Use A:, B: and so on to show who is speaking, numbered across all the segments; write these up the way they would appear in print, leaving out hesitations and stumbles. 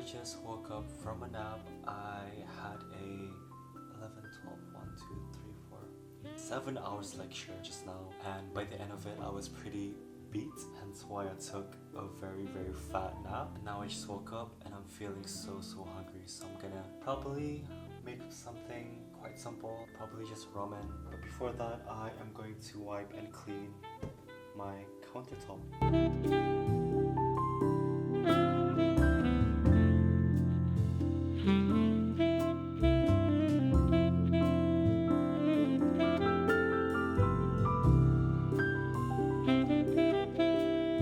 A: just woke up from a nap. I had a 11, 12, 1, 2, 3, 4, 7 hours lecture just now, and by the end of it I was pretty beat, hence why I took a very fat nap. And now I just woke up and I'm feeling so hungry, so I'm gonna probably make something quite simple, probably just ramen. But before that, I am going to wipe and clean my countertop.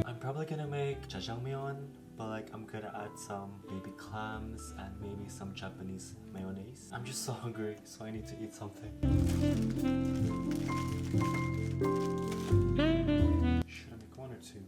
A: I'm probably gonna make jjajangmyeon, but like I'm gonna add some baby clams and maybe some Japanese mayonnaise. I'm just so hungry, so I need to eat something. Should I make one or two?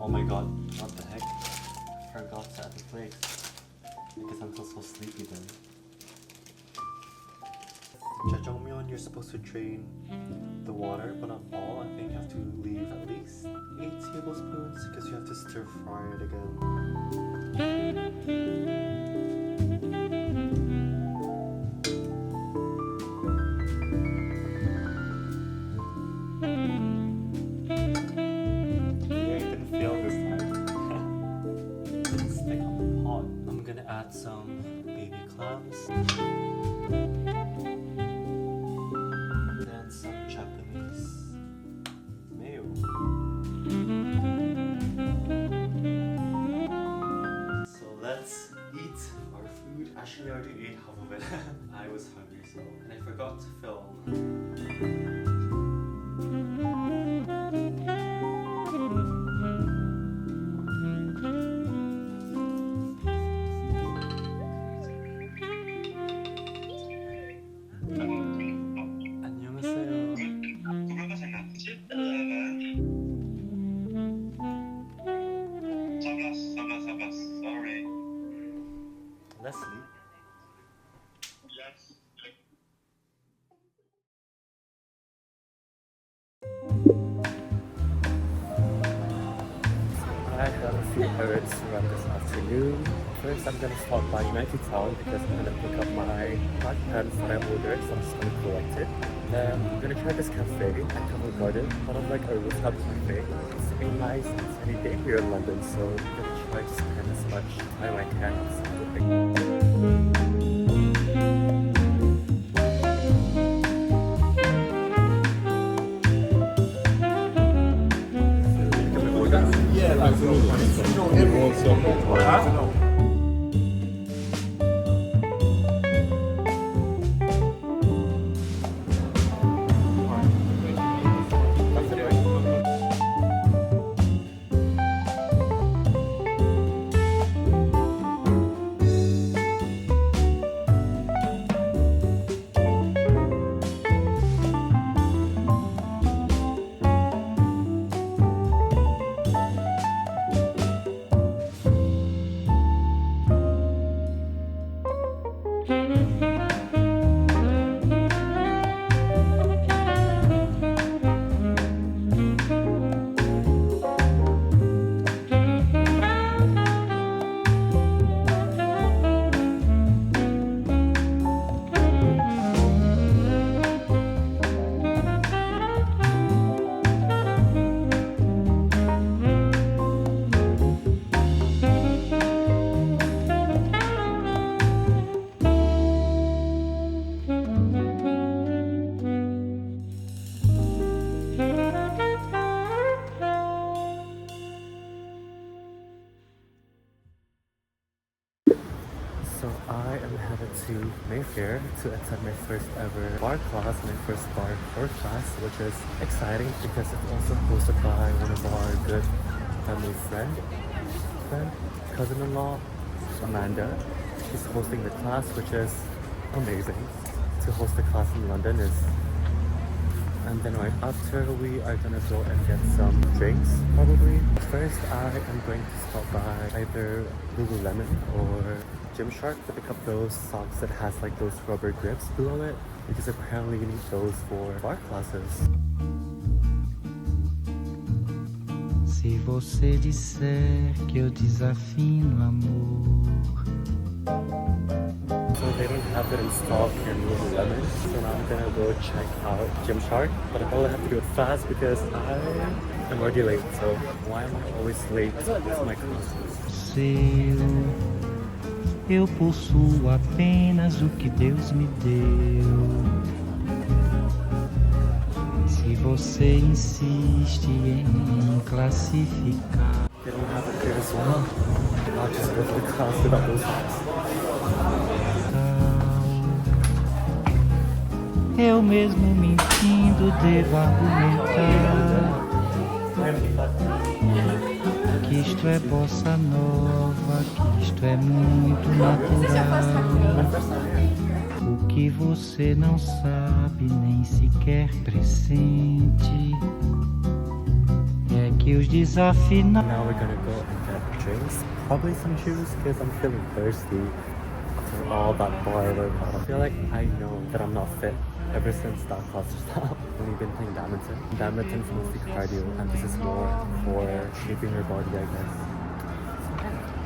A: Oh my god, what the heck? I forgot to add the flakes. I guess I'm so sleepy then. Jjajangmyeon, you're supposed to drain the water, but not all. I think you have to leave at least 8 tablespoons because you have to stir fry it again. Add some baby clams, then some Japanese mayo. So let's eat our food. Actually, I already ate half of it. I was hungry, so, and I forgot to film. Let's sleep.
B: Yes.
A: I have a few errands to run this afternoon. First, I'm gonna stop by United Town because I'm gonna pick up my black pants that I ordered, so I'm just gonna collect it. Then I'm gonna try this cafe at Covent Garden, kind of like a rooftop cafe. It's a nice and sunny day here in London, so I'm gonna try to spend as much time I can outside.
B: Yeah, absolutely. So I am headed to Mayfair to attend my first ever bar class, my first barrecore class, which is exciting because it's also hosted by one of our good family cousin-in-law. Amanda. She's hosting the class, which is amazing. To host a class in London is... And then right after, we are gonna go and get some drinks, probably. First, I am going to stop by either Lululemon or Gymshark to pick up those socks that has like those rubber grips below it, because apparently you need those for bar classes.
C: Se você disser que eu desafino amor.
B: So they don't have it installed here in Lululemon, so now I'm gonna go check out Gymshark, but I probably have to do it fast because I am already late, so why am I always late with my classes?
C: Eu possuo apenas o que Deus me deu. Se você insiste em classificar.
B: They don't have it here as well. I'll just go to the class without those socks.
C: Eu mesmo mentindo devo argumentar que isto é bossa nova, que isto é muito natural. O que você não sabe nem sequer pressente é que os desafinados.
B: Now we're gonna go and get drinks, probably some juice because I'm feeling thirsty after all that bar workout. I feel like I know that I'm not fit ever since that class stopped. We've been playing badminton. Badminton's mostly cardio and this is more for shaping your body, I guess.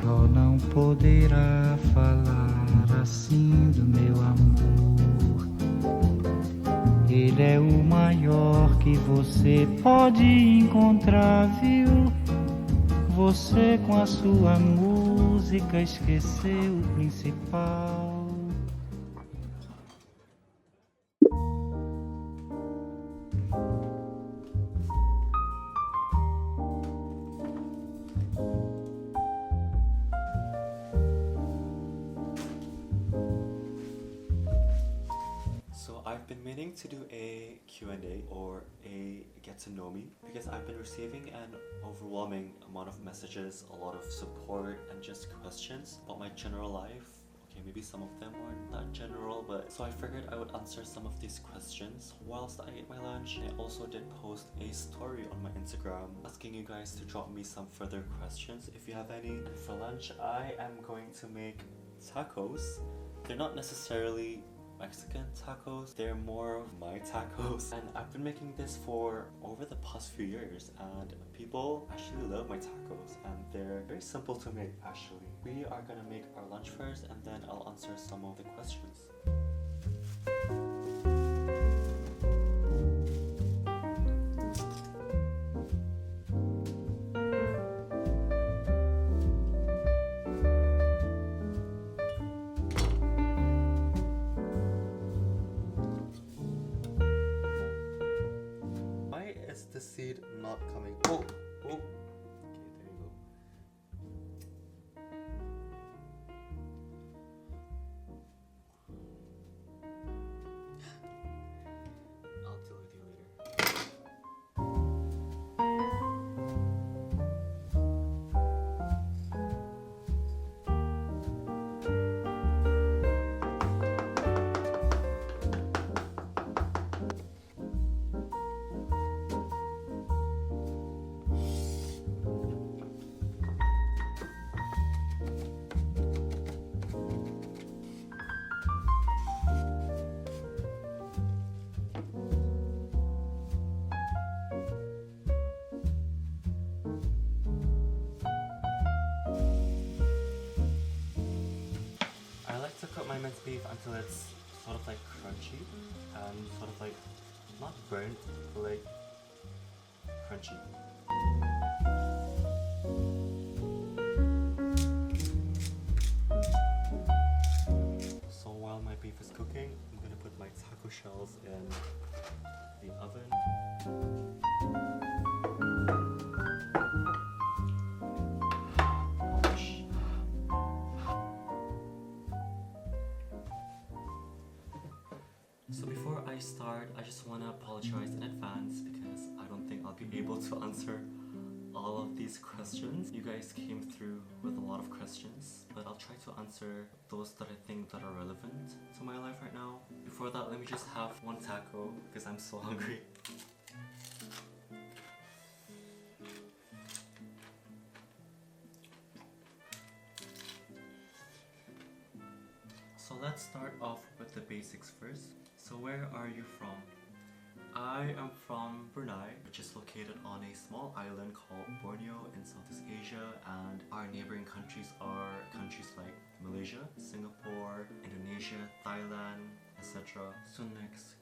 C: Só não poderá falar assim do meu amor. Ele é o maior que você pode encontrar, viu? Você com a sua música esqueceu o principal.
A: So I've been meaning to do a Q&A or a get to know me because I've been receiving an overwhelming amount of messages, a lot of support and just questions about my general life. Okay, maybe some of them aren't that general, but so I figured I would answer some of these questions whilst I ate my lunch. I also did post a story on my Instagram asking you guys to drop me some further questions if you have any. And for lunch, I am going to make tacos. They're not necessarily Mexican tacos, they're more of my tacos, and I've been making this for over the past few years and people actually love my tacos and they're very simple to make actually. We are gonna make our lunch first and then I'll answer some of the questions. The seed not coming. Oh, okay, there you go. I'll deal with you later. To cook my minced beef until it's sort of like crunchy and sort of like not burnt, but like crunchy. So while my beef is cooking, I'm gonna put my taco shells in the oven. So before I start, I just want to apologize in advance because I don't think I'll be able to answer all of these questions. You guys came through with a lot of questions, but I'll try to answer those that I think that are relevant to my life right now. Before that, let me just have one taco because I'm so hungry. So let's start off with the basics first. So where are you from? I am from Brunei, which is located on a small island called Borneo in Southeast Asia, and our neighboring countries are countries like Malaysia, Singapore, Indonesia, Thailand, etc. So next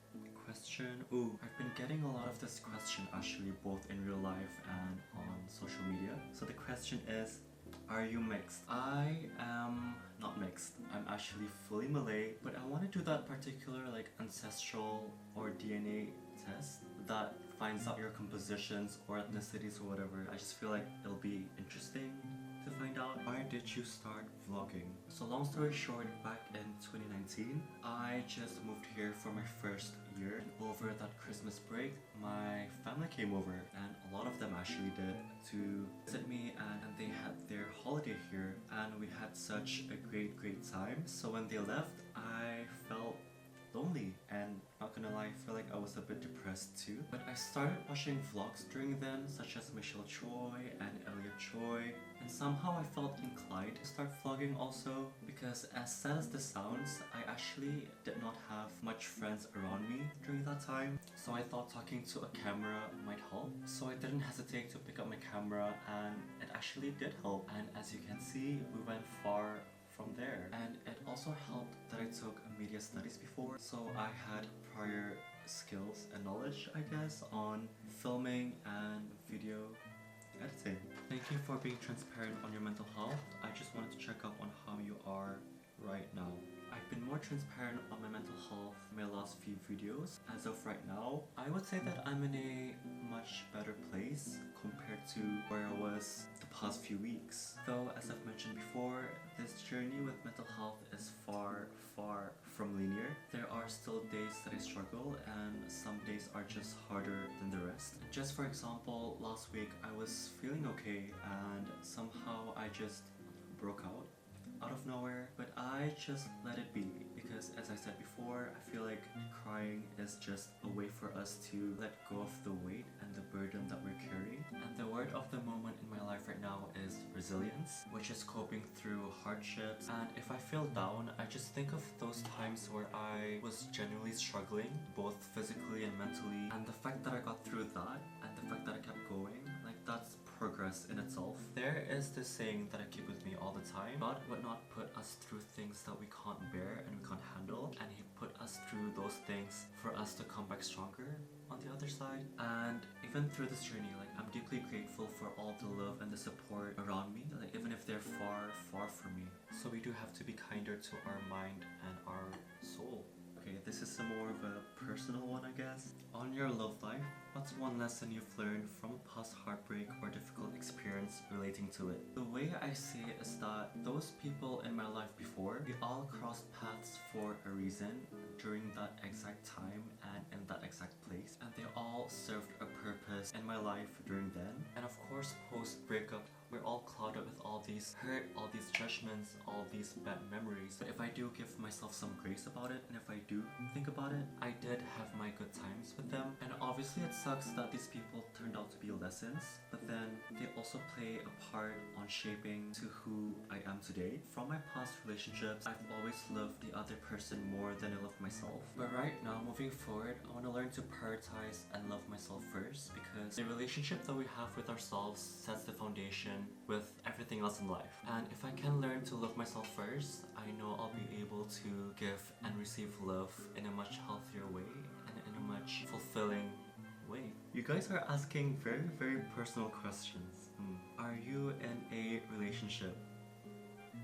A: question. Ooh, I've been getting a lot of this question actually, both in real life and on social media. So the question is, are you mixed? I am not mixed. I'm actually fully Malay, but I want to do that particular like ancestral or DNA test that finds out your compositions or ethnicities or whatever. I just feel like it'll be interesting to find out. Why did you start vlogging? So long story short, back in 2019, I just moved here for my first year. Over that Christmas break, my family came over, and a lot of them actually did, to visit me, and they had their holiday here, and we had such a great time. So when they left, I felt lonely, and not gonna lie, I feel like I was a bit depressed too. But I started watching vlogs during then, such as Michelle Choi and Elliot Choi, and somehow I felt inclined to start vlogging also, because as sad as this sounds, I actually did not have much friends around me during that time. So I thought talking to a camera might help. So I didn't hesitate to pick up my camera, and it actually did help. And as you can see, we went far from there. And it also helped that I took media studies before, so I had prior skills and knowledge, I guess, on filming and video editing. Thank you for being transparent on your mental health. I just wanted to check up on how you are right now. I've been more transparent on my mental health in my last few videos. As of right now, I would say that I'm in a much better place compared to where I was the past few weeks. Though, as I've mentioned before, this journey with mental health is far from linear. There are still days that I struggle, and some days are just harder than the rest. Just for example, last week I was feeling okay, and somehow I just broke out of nowhere, but I just let it be, because as I said before, I feel like crying is just a way for us to let go of the weight and the burden that we're carrying. And the word of the moment in my life right now is resilience, which is coping through hardships. And if I feel down, I just think of those times where I was genuinely struggling, both physically and mentally, and the fact that I got through that, and the fact that I kept going, like that's progress in itself. There is this saying that I keep with me all the time: God would not put us through things that we can't bear and we can't handle, and He put us through those things for us to come back stronger on the other side. And even through this journey, like, I'm deeply grateful for all the love and the support around me, like even if they're far from me. So we do have to be kinder to our mind and our soul. Okay, this is some more of a personal one, I guess. On your love life, what's one lesson you've learned from a past heartbreak or difficult experience relating to it? The way I see it is that those people in my life before, we all crossed paths for a reason during that exact time and in that exact place, and they all served a purpose in my life during then. And of course, post breakup, we're all clouded with all these hurt, all these judgments, all these bad memories. But if I do give myself some grace about it, and if I do think about it, I did have my good times with them. And obviously it sucks that these people turned out to be lessons, but then they also play a part on shaping to who I am today. From my past relationships, I've always loved the other person more than I love myself. But right now, moving forward, I want to learn to prioritize and love myself first, because the relationship that we have with ourselves sets the foundation with everything else in life. And if I can learn to love myself first, I know I'll be able to give and receive love in a much healthier way and in a much fulfilling way. You guys are asking very personal questions. Are you in a relationship?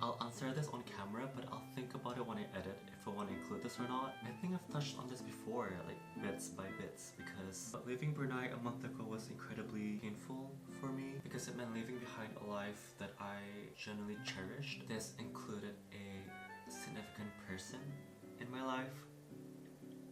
A: I'll answer this on camera, but I'll think about it when I edit if I want to include this or not. I think I've touched on this before, like bits by bits, because leaving Brunei a month ago was incredibly painful for me, because it meant leaving behind a life that I genuinely cherished. This included a significant person in my life,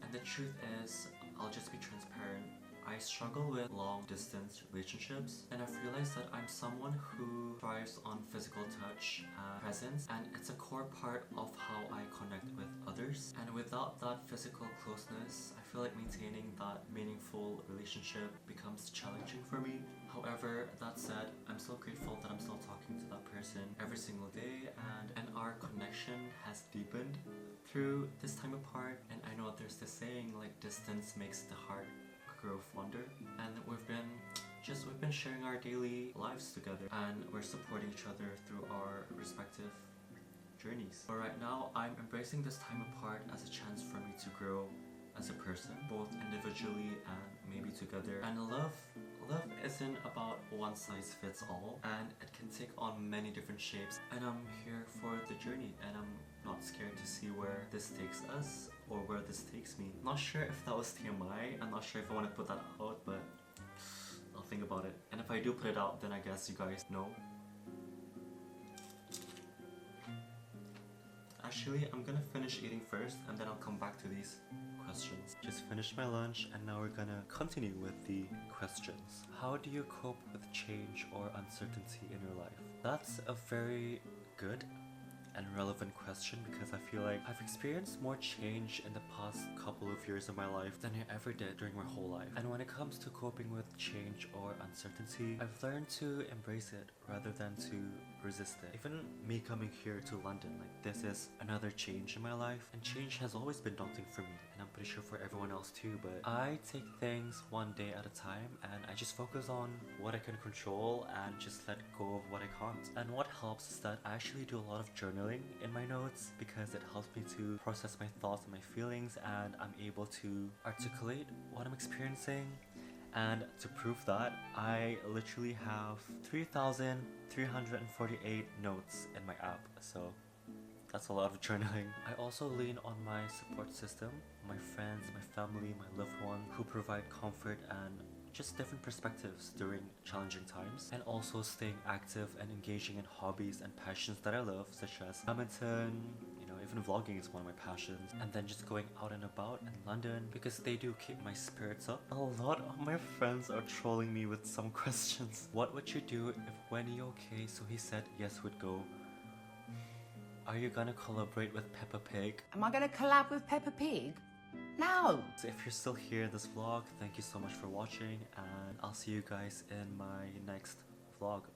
A: and the truth is, I'll just be transparent, I struggle with long distance relationships, and I've realized that I'm someone who thrives on physical touch and presence, and it's a core part of how I connect with others. And without that physical closeness, I feel like maintaining that meaningful relationship becomes challenging for me. However, that said, I'm so grateful that I'm still talking to that person every single day, and our connection has deepened through this time apart. And I know there's this saying like distance makes the heart grow fonder, and we've been sharing our daily lives together, and we're supporting each other through our respective journeys. But right now, I'm embracing this time apart as a chance for me to grow as a person, both individually and maybe together. And love isn't about one size fits all, and it can take on many different shapes, and I'm here for the journey, and I'm not scared to see where this takes us or where this takes me. Not sure if that was TMI, I'm not sure if I want to put that out, but I'll think about it. And if I do put it out, then I guess you guys know. Actually, I'm gonna finish eating first and then I'll come back to these questions. Just finished my lunch and now we're gonna continue with the questions. How do you cope with change or uncertainty in your life? That's a very good and relevant question, because I feel like I've experienced more change in the past couple of years of my life than I ever did during my whole life. And when it comes to coping with change or uncertainty, I've learned to embrace it rather than to resist it. Even me coming here to London, like this is another change in my life, and change has always been daunting for me, and I'm pretty sure for everyone else too, but I take things one day at a time and I just focus on what I can control and just let go of what I can't. And what helps is that I actually do a lot of journaling in my notes, because it helps me to process my thoughts and my feelings, and I'm able to articulate what I'm experiencing. And to prove that, I literally have 3,348 notes in my app, so that's a lot of journaling. I also lean on my support system, my friends, my family, my loved ones, who provide comfort and just different perspectives during challenging times, and also staying active and engaging in hobbies and passions that I love, such as badminton, even vlogging is one of my passions, and then just going out and about in London, because they do keep my spirits up. A lot of my friends are trolling me with some questions. What would you do if when you okay so he said yes would go? Are you gonna collaborate with Peppa Pig?
D: Am I gonna collab with Peppa Pig? No!
A: So if you're still here in this vlog, thank you so much for watching, and I'll see you guys in my next vlog.